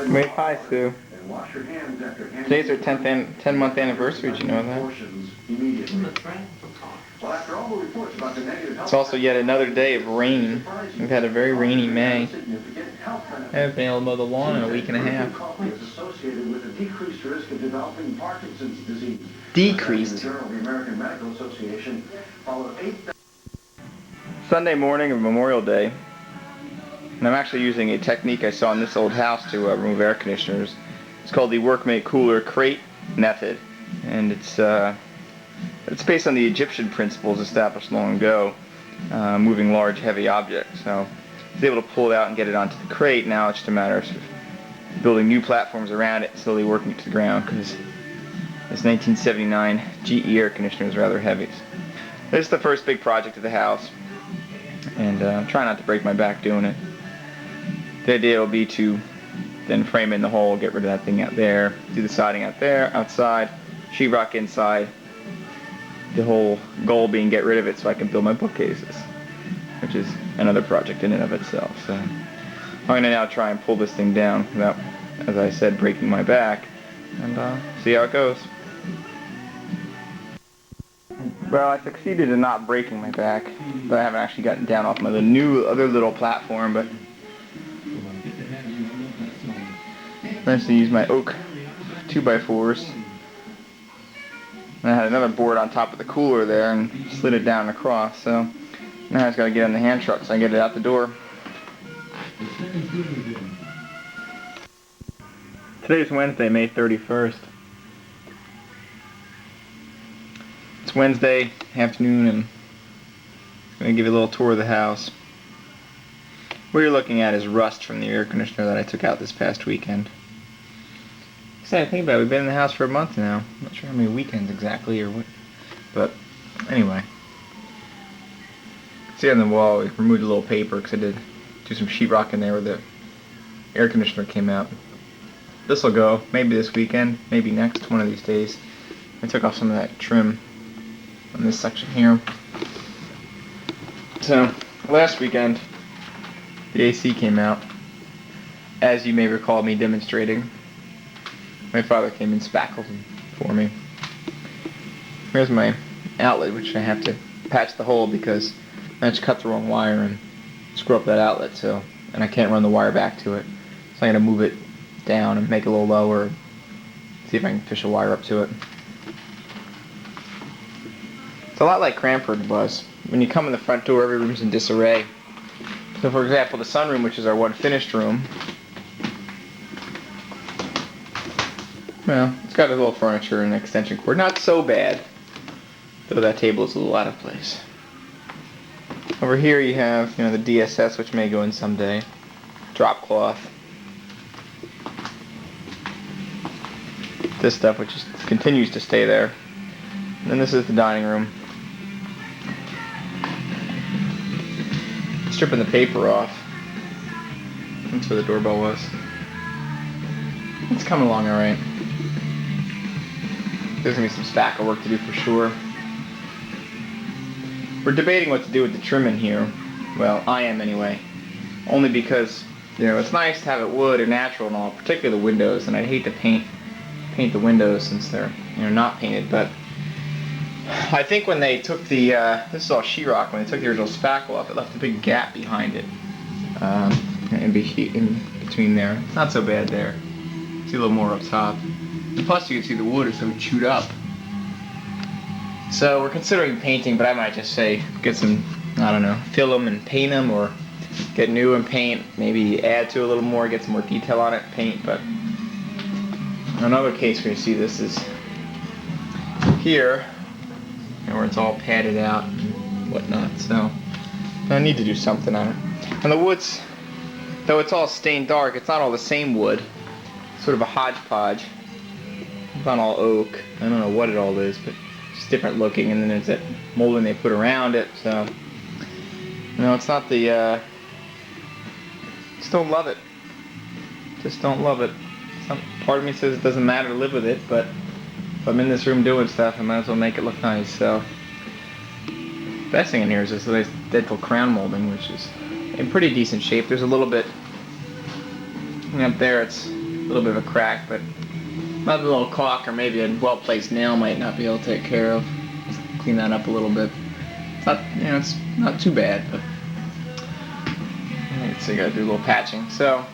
Wait, hi, Sue. Today's our 10-month anniversary. Did you know that? It's also yet another day of rain. We've had a very rainy May. I haven't been able to mow the lawn in a week and a half. Decreased. Sunday morning of Memorial Day. And I'm actually using a technique I saw in this old house to remove air conditioners. It's called the Workmate Cooler Crate Method, and it's based on the Egyptian principles established long ago, moving large, heavy objects. So I was able to pull it out and get it onto the crate. Now it's just a matter of building new platforms around it, slowly working it to the ground, because this 1979 GE air conditioner is rather heavy. This is the first big project of the house, and I'm trying not to break my back doing it. The idea will be to then frame in the hole, get rid of that thing out there, do the siding out there, outside, sheetrock inside. The whole goal being get rid of it so I can build my bookcases, which is another project in and of itself. So I'm going to now try and pull this thing down without, as I said, breaking my back, and see how it goes. Well, I succeeded in not breaking my back, but I haven't actually gotten down off my other little platform, but I managed to use my oak 2x4s. And I had another board on top of the cooler there and slid it down across, so now I just got to get on the hand truck so I can get it out the door. Today's Wednesday, May 31st. It's Wednesday afternoon, and I'm going to give you a little tour of the house. What you're looking at is rust from the air conditioner that I took out this past weekend. I think about it, we've been in the house for a month now. I'm not sure how many weekends exactly or what, but anyway. See on the wall, we removed a little paper because I did do some sheetrock in there where the air conditioner came out. This will go, maybe this weekend, maybe next, one of these days. I took off some of that trim on this section here. So, last weekend, the AC came out, as you may recall me demonstrating. My father came and spackled them for me. Here's my outlet, which I have to patch the hole because I just cut the wrong wire and screw up that outlet, and I can't run the wire back to it. So I'm going to move it down and make it a little lower, see if I can fish a wire up to it. It's a lot like Hanford was. When you come in the front door, every room's in disarray. So for example, the sunroom, which is our one finished room, well, it's got a little furniture and an extension cord. Not so bad, though that table is a little out of place. Over here you have, the DSS, which may go in someday. Drop cloth. This stuff, which continues to stay there. And then this is the dining room. Stripping the paper off. That's where the doorbell was. It's coming along alright. There's going to be some spackle work to do for sure. We're debating what to do with the trim in here. Well, I am anyway. Only because, it's nice to have it wood or natural and all, particularly the windows, and I'd hate to paint the windows since they're, not painted, but I think when they took the, this is all sheetrock, when they took the original spackle off, it left a big gap behind it, in between there. It's not so bad there. See a little more up top. And plus you can see the wood is so chewed up. So we're considering painting, but I might just say get some, fill them and paint them, or get new and paint, maybe add to a little more, get some more detail on it, paint. But another case where you see this is here, where it's all padded out and whatnot. So I need to do something on it. And the woods, though it's all stained dark, it's not all the same wood. It's sort of a hodgepodge. It's not all oak. I don't know what it all is, but it's different looking. And then there's that molding they put around it. So, it's not the, just don't love it. Just don't love it. Part of me says it doesn't matter to live with it, but if I'm in this room doing stuff, I might as well make it look nice. So, the best thing in here is this nice dental crown molding, which is in pretty decent shape. There's a little bit up there, it's little bit of a crack, but maybe a little caulk or maybe a well-placed nail might not be able to take care of. Just clean that up a little bit. It's not, it's not too bad, but so you gotta do a little patching. So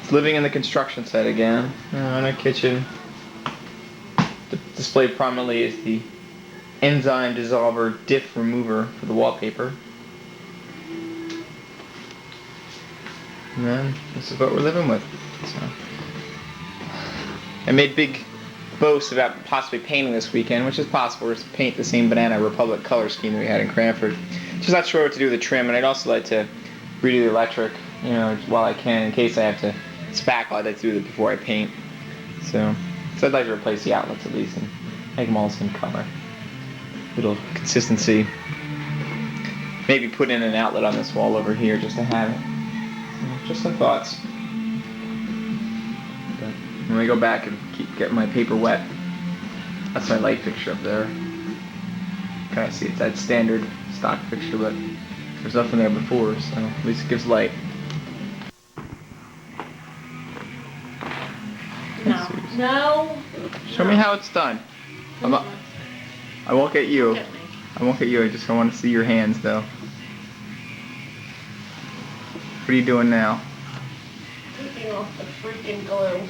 it's living in the construction site again. In our kitchen, displayed prominently is the enzyme dissolver diff remover for the wallpaper. And then this is what we're living with. So I made big boasts about possibly painting this weekend, which is possible. To paint the same Banana Republic color scheme that we had in Hanford. Just not sure what to do with the trim, and I'd also like to redo the electric, while I can, in case I have to spackle. I'd like to do it before I paint. So I'd like to replace the outlets at least and make them all the same color. Little consistency. Maybe put in an outlet on this wall over here just to have it. So, just some thoughts. But when I go back and keep getting my paper wet, that's my light fixture up there. Kind of see it's that standard stock fixture, but there's nothing there before, so at least it gives light. No. Show me how it's done. I won't get you. I won't get you. I just want to see your hands, though. What are you doing now? Taking off the freaking glue.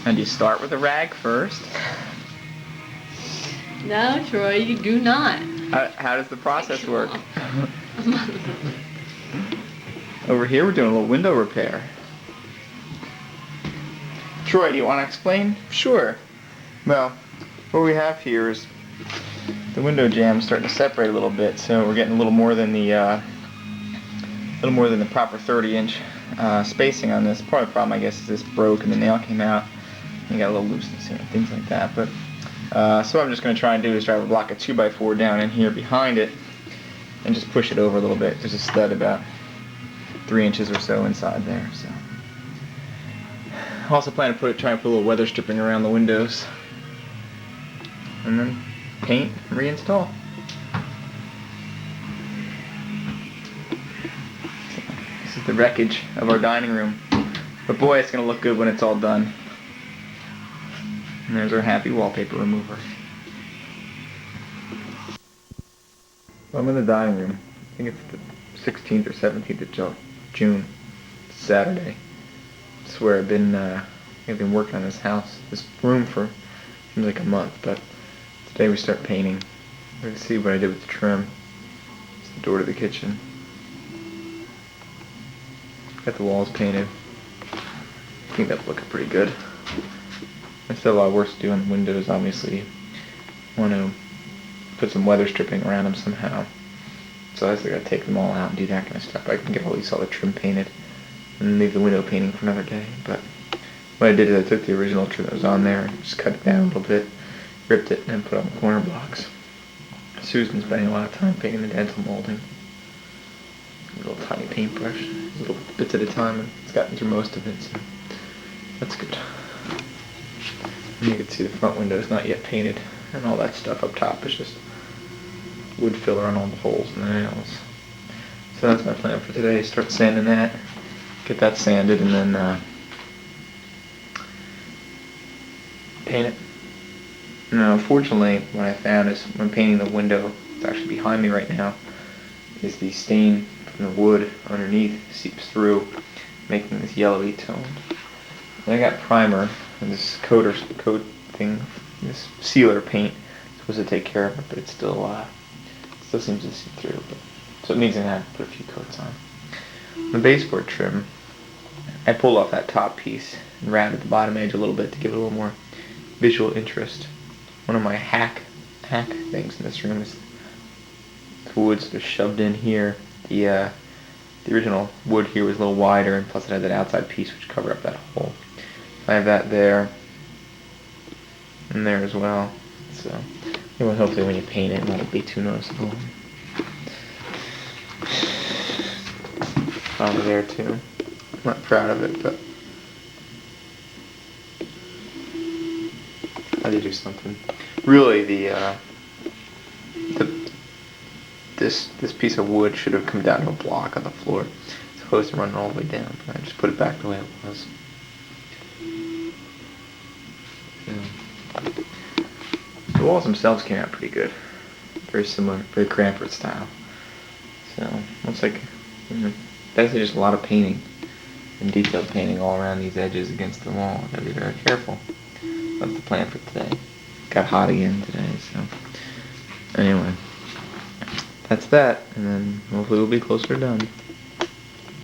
And you start with a rag first. No, Troy, you do not. How does the process work? Over here, we're doing a little window repair. Troy, do you want to explain? Sure. Well, what we have here is the window jamb starting to separate a little bit, so we're getting a little more than the proper 30-inch spacing on this. Part of the problem, I guess, is this broke and the nail came out. You got a little looseness here and things like that. But so what I'm just going to try and do is drive a block of 2x4 down in here behind it and just push it over a little bit. There's a stud about 3 inches or so inside there. So I also plan to try and put a little weather stripping around the windows, and then paint and reinstall. This is the wreckage of our dining room, but boy, it's going to look good when it's all done. And there's our happy wallpaper remover. Well, I'm in the dining room. I think it's the 16th or 17th of June. It's Saturday. I swear I've been working on this house, this room for seems like a month, but today we start painting. We're gonna see what I did with the trim. It's the door to the kitchen. Got the walls painted. I think that's looking pretty good. I still have a lot of work to do on the windows, obviously. I want to put some weather stripping around them somehow. So I just gotta take them all out and do that kind of stuff. I can get at least all the trim painted and leave the window painting for another day. But what I did is I took the original trim that was on there and just cut it down a little bit, ripped it, and then put on the corner blocks. Susan's spending a lot of time painting the dental molding. A little tiny paintbrush, little bits at a time, and it's gotten through most of it, so that's good. And you can see the front window is not yet painted, and all that stuff up top is just wood filler on all the holes and the nails. So that's my plan for today, start sanding that, get that sanded, and then paint it. Now, unfortunately, what I found is when painting the window, it's actually behind me right now, is the stain from the wood underneath seeps through, making this yellowy tone. And I got primer and this coat thing, this sealer paint, supposed to take care of it, but it still seems to seep through. So it means I'm gonna have to put a few coats on. The baseboard trim, I pulled off that top piece and rounded the bottom edge a little bit to give it a little more visual interest. One of my hack things in this room is the wood sort of shoved in here. The original wood here was a little wider, and plus it had that outside piece which covered up that hole. I have that there and there as well. So hopefully when you paint it won't be too noticeable. Probably there too. I'm not proud of it, but I had to do something. Really, the this piece of wood should have come down to a block on the floor. It's supposed to run all the way down, but I just put it back the way it was. The walls themselves came out pretty good. Very similar, very Cranford style. So, looks like, basically just a lot of painting and detailed painting all around these edges against the wall. Gotta be very careful. That's the plan for today. Got hot again today, so. Anyway, that's that, and then hopefully we'll be closer to done.